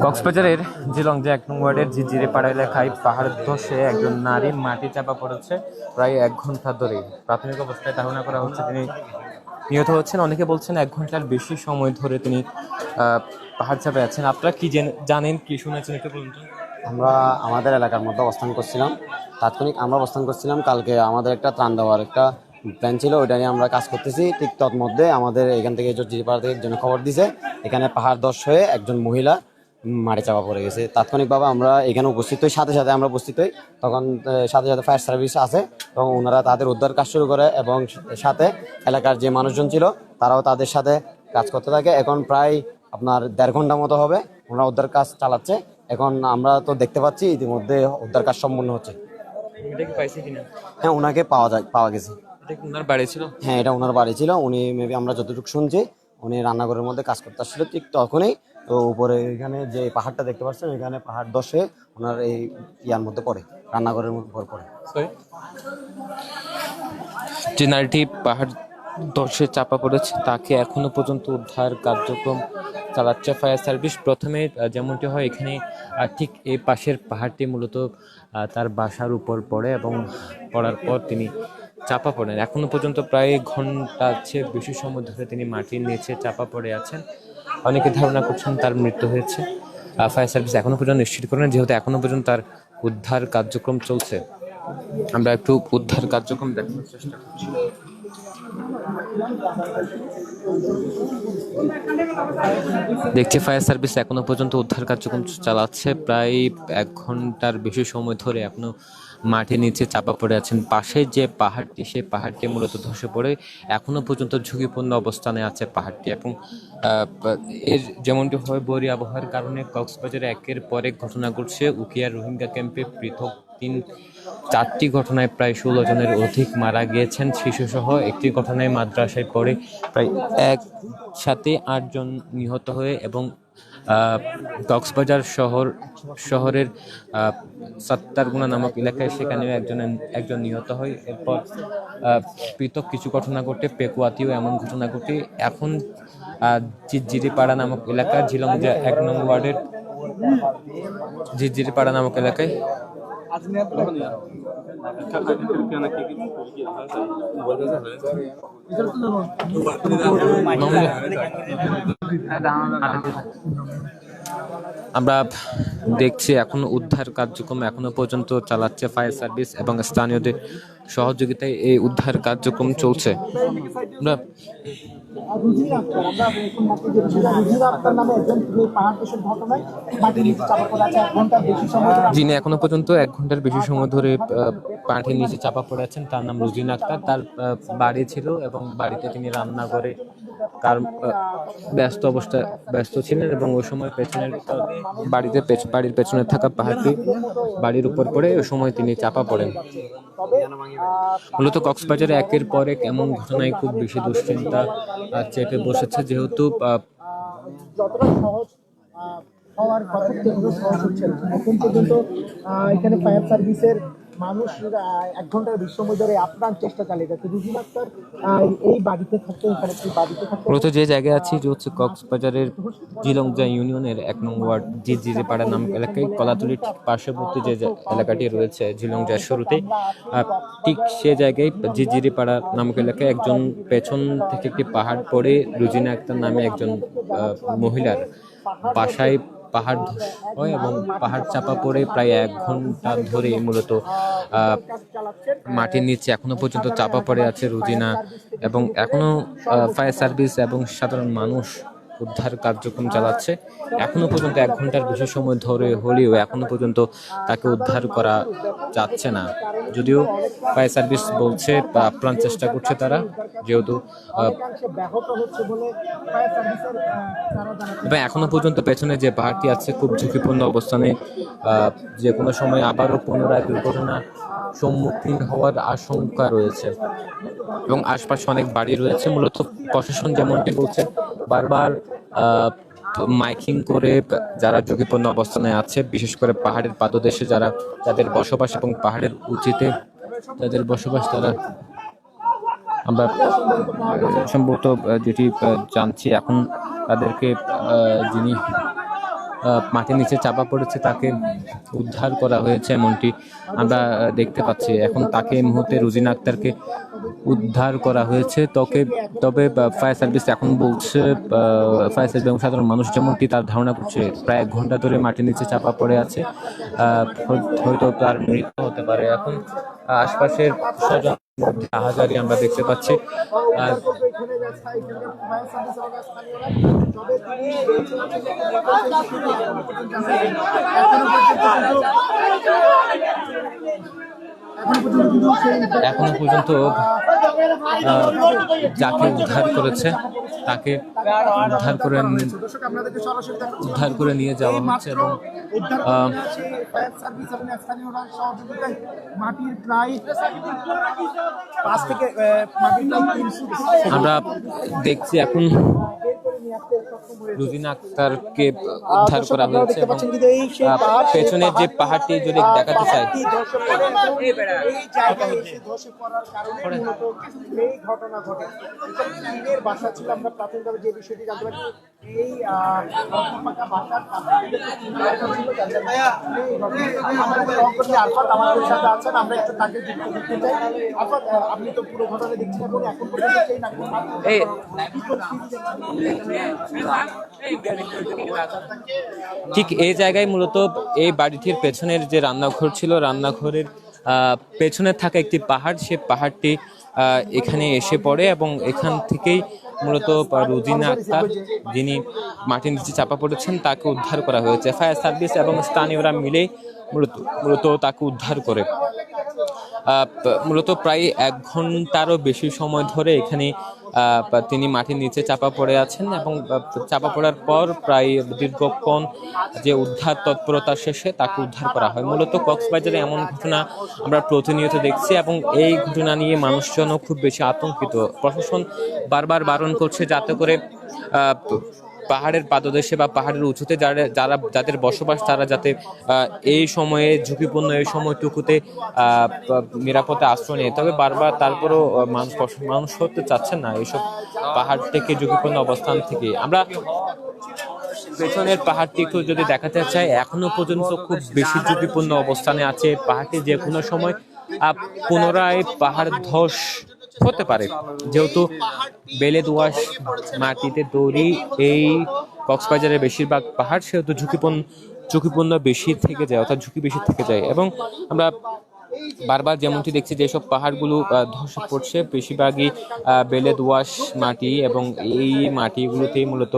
কক্সবাজারের জিলংজা ১ নং ওয়ার্ডের ঝিরঝিরি পাড়া এলাকায় পাহাড় ধসে একজন নারীর মাটি চাপা পড়েছে প্রায় ১ ঘন্টা ধরে। প্রাথমিক অবস্থায় ধারণা করা হচ্ছে তিনি নিহত হচ্ছেন। অনেকে বলছেন ১ ঘন্টার বেশি সময় ধরে তিনি পাহাড় চাপে আছেন। আপনারা কি জানেন, কি শুনেছেন একটু বলুন তো। আমরা আমাদের এলাকার মধ্যে অবস্থান করছিলাম, তাৎক্ষণিক আমরা অবস্থান করছিলাম। কালকে আমাদের একটা ত্রাণ দেওয়ার একটা প্ল্যান ছিল, ওইটা নিয়ে আমরা কাজ করতেছি। ঠিক তন্মধ্যে আমাদের এখান থেকে ঝিরঝিরিপাড়া থেকে একজন খবর দিছে এখানে পাহাড় ধস হয়ে একজন মহিলা মাটি চাপা পড়ে গেছে। তাৎক্ষণিকভাবে আমরা এখানে উপস্থিত হই, সাথে সাথে আমরা উপস্থিত হই। তখন সাথে সাথে ফায়ার সার্ভিস আছে, তখন ওনারা তাদের উদ্ধার কাজ শুরু করে এবং সাথে এলাকার যে মানুষজন ছিল তারাও তাদের সাথে কাজ করতে থাকে। এখন প্রায় আপনার ১.৫ ঘন্টা মতো হবে ওনারা উদ্ধার কাজ চালাচ্ছে। এখন আমরা তো দেখতে পাচ্ছি ইতিমধ্যে উদ্ধার কাজ সম্পূর্ণ হচ্ছে। হ্যাঁ, ওনাকে পাওয়া গেছে। ওনার বাড়ি ছিল? হ্যাঁ, এটা ওনার বাড়ি ছিল। উনি মেবি আমরা যতটুকু শুনছি উনি রান্নাঘরের মধ্যে কাজ করতে আসছিল ঠিক তখনই। তো উপরে এখানে যে পাহাড়টা দেখতে পাচ্ছেন, এখানে পাহাড় ধসে ওনার এই ইয়ার মধ্যে পড়ে, রান্নাঘরের মধ্যে পড়ে। যে নারীটি পাহাড় ধসে চাপা পড়েছে তাকে এখনো পর্যন্ত উদ্ধার কার্যক্রম চালাচ্ছে ফায়ার সার্ভিস। প্রথমে যেমনটি হয় এখানে ঠিক এই পাশের পাহাড়টি মূলত তার বাসার উপর পড়ে এবং পড়ার পর তিনি চাপা পড়েন। এখনো পর্যন্ত প্রায় ঘন্টার চেয়ে বেশি সময় ধরে তিনি মাটির নিচে চাপা পড়ে আছেন। অনেকে ধারণা করছেন তার মৃত্যু হয়েছে। ফায়ার সার্ভিস এখনো পর্যন্ত নিশ্চিত করেন, যেহেতু এখনো পর্যন্ত তার উদ্ধার কার্যক্রম চলছে। আমরা একটু উদ্ধার কার্যক্রম দেখানোর চেষ্টা করছি। দেখছি ফায়ার সার্ভিস এখনো পর্যন্ত উদ্ধার কার্যক্রম চালাচ্ছে। প্রায় ১ ঘন্টার বেশি সময় ধরে এখনো মাটির নিচে চাপা পড়ে আছেন। পাশে যে পাহাড়টি, সেই পাহাড়টি মূলত ধসে পড়ে এখনো পর্যন্ত ঝুঁকিপূর্ণ অবস্থানে আছে পাহাড়টি। এবং এর যেমনটি হয় বৈরী আবহাওয়ার কারণে কক্সবাজারে একের পর এক ঘটনা ঘটছে। উখিয়ার রোহিঙ্গা ক্যাম্পে পৃথক 4টি ঘটনায় প্রায় 16 জনের অধিক মারা গিয়েছেন শিশুসহ। একটি ঘটনায় মাদ্রাসায় পড়ে প্রায় একসাথে 8 জন নিহত হয়ে এবং কক্সবাজার শহরের সাত্তারগুনা নামক এলাকায় সেখানেও একজন নিহত হয়। এরপর পৃথক কিছু ঘটনা ঘটে, পেকুয়াতেও এমন ঘটনা ঘটে। এখন ঝিরঝিরিপাড়া নামক এলাকা, ঝিলংজা 1 নং ওয়ার্ডের ঝিরঝিরিপাড়া নামক এলাকায় আমরা দেখছি এখন উদ্ধার কার্যক্রম এখনো পর্যন্ত চালাচ্ছে ফায়ার সার্ভিস এবং স্থানীয়দের সহযোগিতায় এই উদ্ধার কার্যক্রম চলছে। যিনি এখনো পর্যন্ত 1 ঘন্টার বেশি সময় ধরে পানির নিচে চাপা পড়ে আছেন তার নাম রুজিনা আক্তার। তার বাড়ি ছিল এবং বাড়িতে তিনি রান্না করে ব্যস্ত ছিলেন এবং ওই সময় বাড়ির পেছনে থাকা পাহাড়টি বাড়ির উপর পড়ে ওই সময় তিনি চাপা পড়েন। মূলত কক্সবাজারে একের পর এক এমন ঘটনায় খুব বেশি দুশ্চিন্তা চেপে বসেছে, যেহেতু যতটা সহজ হওয়ার কথা সহজ হচ্ছে না। এখন পর্যন্ত এখানে ফায়ার সার্ভিসের মানুষ 1 ঘন্টার বেশি সময় ধরে আপ্রাণ চেষ্টা চালিয়ে যাচ্ছে। রুজিনা আক্তার এই বাড়িতে থাকতে, এখানে বাড়িতে থাকতে মূলত যে জায়গায় আছি যে হচ্ছে কক্সবাজারের ঝিলংজা ইউনিয়নের 1 নং ওয়ার্ড ঝিরঝিরিপাড়া নামক এলাকায়। কলাতলির ঠিক পার্শ্ববর্তী যে এলাকাটি রয়েছে ঝিলংজার শুরুতে, ঠিক সে জায়গায় ঝিরঝিরিপাড়া নামক এলাকায় একজন পেছন থেকে একটি পাহাড় পড়ে রুজিনা আক্তার নামে একজন মহিলার বাসায় পাহাড় ধস হয় এবং পাহাড় চাপা পড়ে প্রায় 1 ঘন্টা ধরে মূলত মাটির নিচে এখনো পর্যন্ত চাপা পড়ে আছে রুজিনা। এবং এখনো ফায়ার সার্ভিস এবং সাধারণ মানুষ উদ্ধার কার্যক্রম চালাচ্ছে। এখনো পর্যন্ত 1 ঘন্টার বেশি সময় ধরে হলেও এখনো পর্যন্ত তাকে উদ্ধার করা যাচ্ছে না, যদিও ফায়ার সার্ভিস বলছে আপ্রাণ চেষ্টা করছে তারা, যেহেতু এবং এখনো পর্যন্ত পেছনে যে পাহাড়টি আছে খুব ঝুঁকিপূর্ণ অবস্থানে, যে কোনো সময় আবারও পুনরায় দুর্ঘটনা সম্মুখীন হওয়ার আশঙ্কা রয়েছে এবং আশপাশে অনেক বাড়ি রয়েছে। মূলত প্রশাসন যেমনটি বলছে বারবার মাইকিং করে যারা ঝুঁকিপূর্ণ অবস্থানে আছে, বিশেষ করে পাহাড়ের পাদদেশে যাদের বসবাস এবং পাহাড়ের উঁচুতে যাদের বসবাস, তারা আমরা সম্ভবত যেটি জানছি এখন তাদেরকে যিনি মাটির নিচে চাপা পড়েছে তাকে উদ্ধার করা হয়েছে এমনটি আমরা দেখতে পাচ্ছি। এখন তাকে এই মুহূর্তে রুজিনা আক্তারকে উদ্ধার করা হয়েছে। তবে ফায়ার সার্ভিস এখন বলছে, ফায়ার সার্ভিস এবং সাধারণ মানুষ যেমনটি তার ধারণা করছে, প্রায় 1 ঘন্টা ধরে মাটির নিচে চাপা পড়ে আছে, হয়তো তার মৃত্যু হতে পারে। এখন আশপাশের স্বজন হাজারি আমরা দেখতে পাচ্ছি। এখনো পর্যন্ত যাকে উদ্ধার করেছে তাকে উদ্ধার করে নিয়ে যাওয়া হচ্ছে এবং মাটির প্রায় 5 থেকে আমরা দেখছি এখন রুজিনা আক্তারকে উদ্ধার করা হয়েছে এবং পেছনের যে পাহাড়টি যদি দেখাতে চাই, বাসা ছিল। আমরা প্রাথমিকভাবে যে বিষয়টি জানতে পারি এই আমাদের সাথে আছেন, আমরা একটু তাকে যুক্ত করতে চাই। আপনি তো পুরো ঘটনা দেখছেন এবং এখন পর্যন্ত ঠিক এই জায়গায় মূলত এই বাড়িটির পেছনের যে রান্নাঘর ছিল, রান্নাঘরের পেছনে থাকা একটি পাহাড়, সে পাহাড়টি এখানে এসে পড়ে এবং এখান থেকেই মূলত রুজিনা আক্তার, যিনি মাটির নিচে চাপা পড়েছেন, তাকে উদ্ধার করা হয়েছে। ফায়ার সার্ভিস এবং স্থানীয়রা মিলে মূলত তাকে উদ্ধার করে। মূলত প্রায় 1 ঘন্টারও বেশি সময় ধরে এখানে তিনি মাটির নিচে চাপা পড়ে আছেন এবং চাপা পড়ার পর প্রায় দীর্ঘক্ষণ যে উদ্ধার তৎপরতা শেষে তাকে উদ্ধার করা হয়। মূলত কক্সবাজারে এমন ঘটনা আমরা প্রতিনিয়ত দেখছি এবং এই ঘটনা নিয়ে মানুষজনও খুব বেশি আতঙ্কিত। প্রশাসন বারবার বারণ করছে যাতে করে পাহাড়ের পাদদেশে বা পাহাড়ের উঁচুতে যাদের বসবাস তারা যাতে এই সময়ে ঝুঁকিপূর্ণ এই সময়টুকুতে নিরাপদে আশ্রয় নেয়। তবে বারবার তারপরও মানুষ সরতে চাচ্ছেন না এইসব পাহাড় থেকে, ঝুঁকিপূর্ণ অবস্থান থেকে। আমরা পেছনের পাহাড়টি একটু যদি দেখাতে চাই, এখনো পর্যন্ত খুব বেশি ঝুঁকিপূর্ণ অবস্থানে আছে। পাহাড়টি যে কোনো সময় পুনরায় পাহাড় ধস হতে পারে, যেহেতু বেলে দোআঁশ মাটিতে তৈরি এই কক্সবাজারের বেশিরভাগ পাহাড়, সেহেতু ঝুঁকিপূর্ণ বেশি থেকে যায়, অর্থাৎ ঝুঁকি বেশি থেকে যায়। এবং আমরা বারবার যেমনটি দেখছি যে সব পাহাড়গুলো ধসে পড়ছে, বেশিরভাগই বেলে দোআঁশ মাটি এবং এই মাটিগুলোতেই মূলত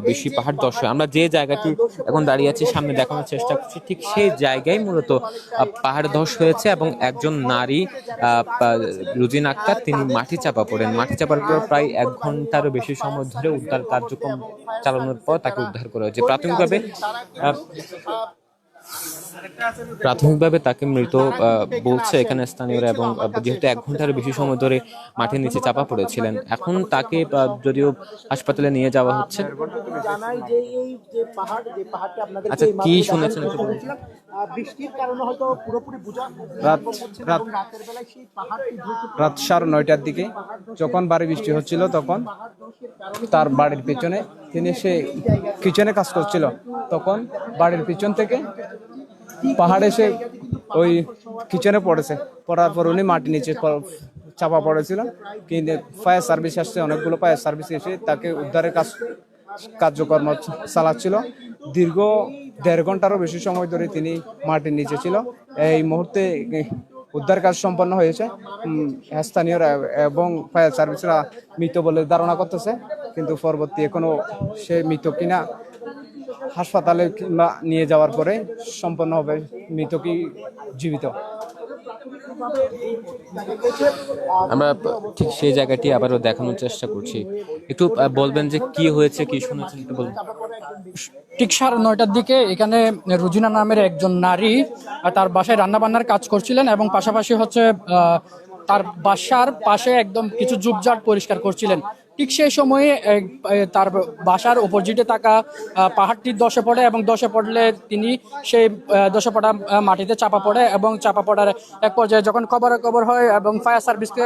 বেশি পাহাড় ধস হয়। আমরা যে জায়গাটি এখন দাঁড়িয়ে আছি সামনে দেখানোর চেষ্টা করছি, ঠিক সেই জায়গায় মূলত পাহাড় ধস হয়েছে এবং একজন নারী রুজিনা আক্তার তিনি মাটি চাপা পড়েন। মাটি চাপার পর প্রায় 1 ঘন্টারও বেশি সময় ধরে উদ্ধার কার্যক্রম চালানোর পর তাকে উদ্ধার করা হয়েছে। প্রাথমিকভাবে তাকে মৃত বলছে এখানে স্থানীয়রা এবং যেহেতু 1 ঘন্টার বেশি সময় ধরে মাটির নিচে চাপা পড়েছিলেন, এখন তাকে যদিও হাসপাতালে নিয়ে যাওয়া হচ্ছে। আচ্ছা, কি শুনেছেন? বৃষ্টির কারণে হয়তো পুরোপুরি রাত 9:30টার দিকে যখন ভারী বৃষ্টি হচ্ছিল, তখন তার বাড়ির পিছনে তিনি সে কিচেনে কাজ করছিল, তখন বাড়ির পিছন থেকে পাহাড়ে এসে ওই কিচেনে পড়ার পর উনি মাটি নিচে চাপা পড়েছিল। কিন্তু ফায়ার সার্ভিস আসছে, অনেকগুলো ফায়ার সার্ভিস এসে তাকে উদ্ধারের কার্যক্রম চালাচ্ছিল। দীর্ঘ 1.5 ঘন্টারও বেশি সময় ধরে তিনি মাটির নিচে ছিল। এই মুহূর্তে উদ্ধার কাজ সম্পন্ন হয়েছে। স্থানীয়রা এবং ফায়ার সার্ভিসরা মৃত বলে ধারণা করতেছে, কিন্তু পরবর্তী এখনো সে মৃত কিনা হাসপাতালে কিংবা নিয়ে যাওয়ার পরে সম্পন্ন হবে মৃত কি জীবিত। আমরা ঠিক সেই জায়গাটি আবারও দেখানোর চেষ্টা করছি। একটু বলবেন যে কি হয়েছে, কি শুনেছেন একটু বলবেন। ঠিক 9:30টার দিকে এখানে রুজিনা নামের একজন নারী তার বাসায় রান্নাবান্নার কাজ করছিলেন এবং পাশাপাশি তার বাসার পাশে একদম কিছু ঝোপঝাড় পরিষ্কার করছিলেন। ঠিক সেই সময়ে তার বাসার অপোজিটে থাকা পাহাড়টি ধসে পড়ে এবং ধসে পড়লে তিনি সেই ধসে পড়া মাটিতে চাপা পড়ে এবং চাপা পড়ার এক পর্যায়ে যখন খবর হয় এবং ফায়ার সার্ভিসকে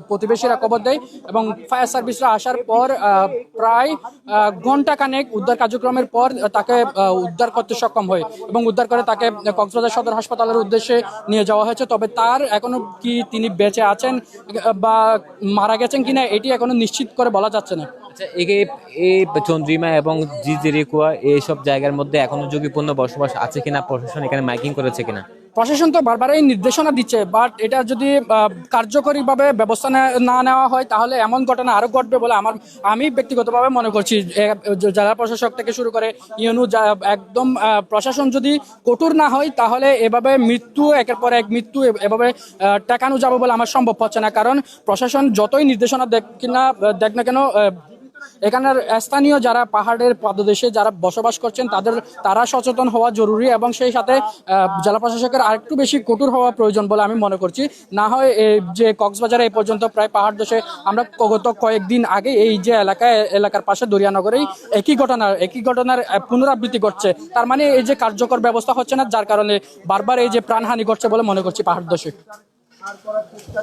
প্রতিবেশীরা খবর দেয় এবং ফায়ার সার্ভিসরা আসার পর প্রায় ঘন্টাখানেক উদ্ধার কার্যক্রমের পর তাকে উদ্ধার করতে সক্ষম হয় এবং উদ্ধার করে তাকে কক্সবাজার সদর হাসপাতালের উদ্দেশ্যে নিয়ে যাওয়া হয়েছে। তবে তার এখনো কি তিনি বেঁচে আছেন বা মারা গেছেন কিনা এটি এখনো নিশ্চিত করে বলা যাচ্ছে না। আচ্ছা, এই চন্দ্রিমা এবং জিজিরিকুয়া এইসব জায়গার মধ্যে এখনো ঝুঁকিপূর্ণ বসবাস আছে কিনা, প্রশাসন এখানে মাইকিং করেছে কিনা? প্রশাসন তো বারবারই নির্দেশনা দিচ্ছে, বাট এটা যদি কার্যকরীভাবে ব্যবস্থা না নেওয়া হয় তাহলে এমন ঘটনা আরো ঘটবে বলে আমি ব্যক্তিগতভাবে মনে করছি। জেলা প্রশাসক থেকে শুরু করে ইউনু একদম প্রশাসন যদি কঠোর না হয় তাহলে এভাবে মৃত্যু একের পর এক মৃত্যু এভাবে টেকানো যাবে বলে আমার সম্ভব হচ্ছে না। কারণ প্রশাসন যতই নির্দেশনা দেখ না কেন এখানের স্থানীয় যারা পাহাড়ের পাদদেশে যারা বসবাস করছেন তারা সচেতন হওয়া জরুরি এবং সেই সাথে জেলা প্রশাসকের আরেকটু বেশি কঠোর হওয়া প্রয়োজন বলে আমি মনে করছি। না হয় যে কক্সবাজারে এই পর্যন্ত প্রায় পাহাড় দেশে আমরা গত কয়েকদিন আগে এই যে এলাকার পাশে দরিয়ানগরেই একই ঘটনার পুনরাবৃত্তি ঘটছে। তার মানে এই যে কার্যকর ব্যবস্থা হচ্ছে না, যার কারণে বারবার এই যে প্রাণহানি ঘটছে বলে মনে করছি পাহাড় দেশে।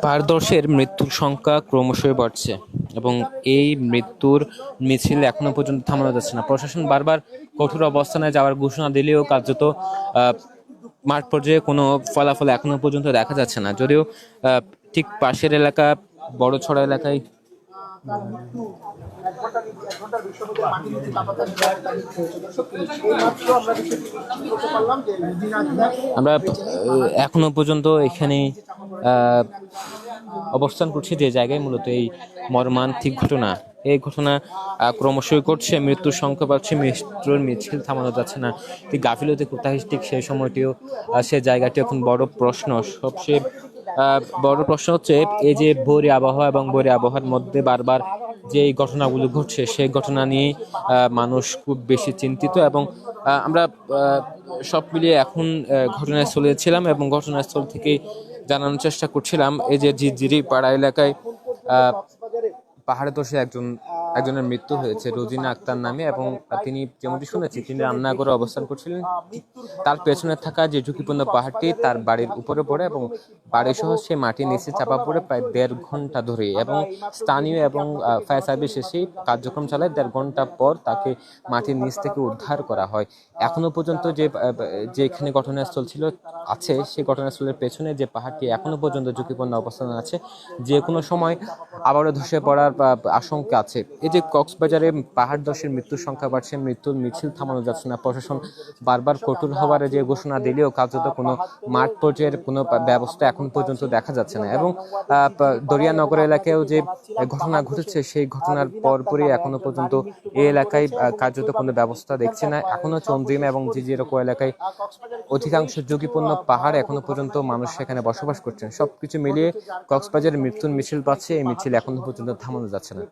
পাহাড়ধসের মৃত্যুর সংখ্যা ক্রমশই বাড়ছে এবং এই মৃত্যুর মিছিল এখনো পর্যন্ত থামানো যাচ্ছে না। প্রশাসন বারবার কঠোর অবস্থানে যাওয়ার ঘোষণা দিলেও কার্যত মাঠ পর্যায়ে কোনো ফলাফল এখনো পর্যন্ত দেখা যাচ্ছে না। যদিও ঠিক পাশের এলাকা বড়ছড়া এলাকায় আমরা এখনো পর্যন্ত এখানে অবস্থান করছি যে জায়গায় মূলত এই মর্মান্তিক ঘটনা, এই ঘটনা ক্রমশই ঘটছে, মৃত্যুর সংখ্যা বাড়ছে, মৃত্যুর মিছিল থামানো যাচ্ছে না। গাফিলতি কোথায় ঠিক সেই সময়টিও সে জায়গাটি এখন বড় প্রশ্ন। সবচেয়ে বড় প্রশ্ন হচ্ছে এই যে ভোরে আবহাওয়া এবং ভোরে আবহাওয়ার মধ্যে বারবার যে এই ঘটনাগুলো ঘটছে সেই ঘটনা নিয়ে মানুষ খুব বেশি চিন্তিত এবং আমরা সব মিলিয়ে এখন ঘটনাস্থলে ছিলাম এবং ঘটনাস্থল থেকে জানানোর চেষ্টা করছিলাম এই যে ঝিরঝিরি পাড়া এলাকায় পাহাড়ে ধসে একজনের মৃত্যু হয়েছে রোজিনা আক্তার নামে এবং তিনি যেমনটি শুনেছি তিনি রান্নাঘরে অবস্থান করছিলেন। তার পেছনে থাকা যে ঝুঁকিপূর্ণ পাহাড়টি তার বাড়ির উপরে পড়ে এবং বাড়ি সহ সে মাটির নিচে চাপা পড়ে প্রায় 1.5 ঘন্টা ধরে এবং স্থানীয় এবং ফায়ার সার্ভিস এসে কার্যক্রম চালায়। 1.5 ঘন্টা পর তাকে মাটির নিচ থেকে উদ্ধার করা হয়। এখনো পর্যন্ত যেখানে ঘটনাস্থল আছে সেই ঘটনাস্থলের পেছনে যে পাহাড়টি এখনো পর্যন্ত ঝুঁকিপূর্ণ অবস্থানে আছে, যে কোনো সময় আবারও ধসে পড়ার আশঙ্কা আছে। এই যে কক্সবাজারে পাহাড় ধসের মৃত্যুর সংখ্যা বাড়ছে, মৃত্যুর মিছিল থামানো যাচ্ছে না। প্রশাসন বারবার কঠোর হওয়ার যে ঘোষণা দিলেও কার্যত কোনো মাঠ পর্যায়ের কোনো ব্যবস্থা এখন পর্যন্ত দেখা যাচ্ছে না এবং দরিয়ানগর এলাকায়ও যে ঘটনা ঘটেছে সেই ঘটনার পরপরই এখনো পর্যন্ত এই এলাকায় কার্যত কোনো ব্যবস্থা দেখছে না। এখনো চন্দ্রিমা এবং জিজিরকো এলাকায় অধিকাংশ ঝুঁকিপূর্ণ পাহাড় এখনো পর্যন্ত মানুষ সেখানে বসবাস করছেন। সবকিছু মিলিয়ে কক্সবাজারের মৃত্যুর মিছিল পাচ্ছে, এই মিছিল এখনো পর্যন্ত থামানো যাচ্ছে না।